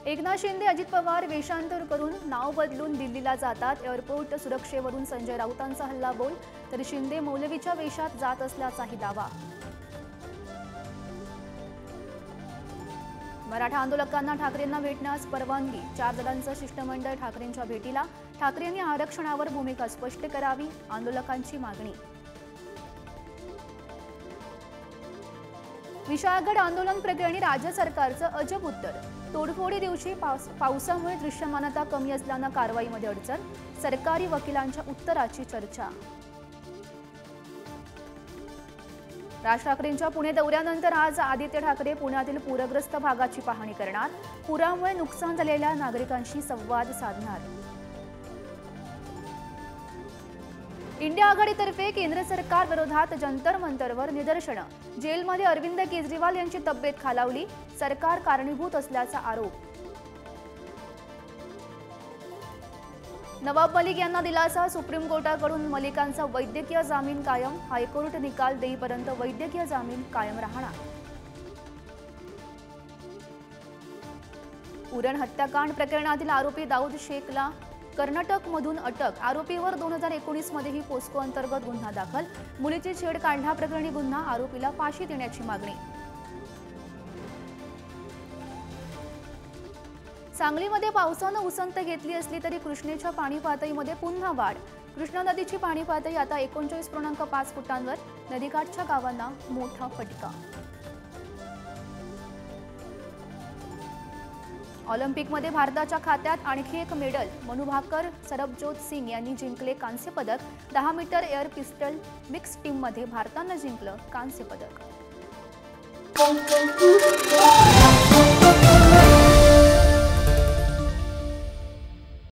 एकनाथ शिंदे अजित पवार वेषांतर करून नाव बदलून दिल्लीला जातात। एअरपोर्ट सुरक्षेवरून संजय राऊतांचा हल्लाबोल, तर शिंदे मौलवीच्या वेशात जात असल्याचाही दावा। मराठा आंदोलकांना ठाकरेंना भेटण्यास परवानगी, 4 जणांचं शिष्टमंडळ ठाकरेंच्या भेटीला। ठाकरेंनी आरक्षणावर भूमिका स्पष्ट करावी, आंदोलकांची मागणी। विशाळगड आंदोलन प्रकरणी राज्य सरकारचं अजब उत्तर, तोडफोडी दिवशी पावसामुळे दृश्यमानता कमी असल्यानं कारवाईमध्ये अडचण, सरकारी वकिलांच्या उत्तराची चर्चा। राज ठाकरेंच्या पुणे दौऱ्यानंतर आज आदित्य ठाकरे पुण्यातील पूरग्रस्त भागाची पाहणी करणार, पुरामुळे नुकसान झालेल्या नागरिकांशी संवाद साधणार। इंडिया आघाडीतर्फे केंद्र सरकार विरोधात जंतर मंतरवर निदर्शनं, जेलमध्ये अरविंद केजरीवाल यांची तब्येत खालावली, सरकार कारणीभूत असल्याचा आरोप। नवाब मलिक यांना दिलासा, सुप्रीम कोर्टाकडून मलिकांचा वैद्यकीय जामीन कायम, हायकोर्ट निकाल देईपर्यंत वैद्यकीय जामीन कायम राहणार। उरण हत्याकांड प्रकरणातील आरोपी दाऊद शेखला कर्नाटकमधून अटक, आरोपीवर 2019 मध्येही पोस्को अंतर्गत गुन्हा दाखल, मुलीची छेड काढल्याप्रकरणी गुन्हा, आरोपीला फाशी देण्याची मागणी। सांगलीमध्ये पावसानं उसंत घेतली असली तरी कृष्णेच्या पाणी पातळीमध्ये पुन्हा वाढ, कृष्णा नदीची पाणी पातळी आता 39.5 फुटांवर, नदीकाठच्या गावांना मोठा फटका। ऑलिम्पिकमध्ये भारताच्या खात्यात आणखी एक मेडल, मनु भाकर, सरबजोत सिंग यांनी जिंकले कांस्य पदक, 10 मीटर एअर पिस्टल मिक्स टीममध्ये भारतानं जिंकलं कांस्य पदक।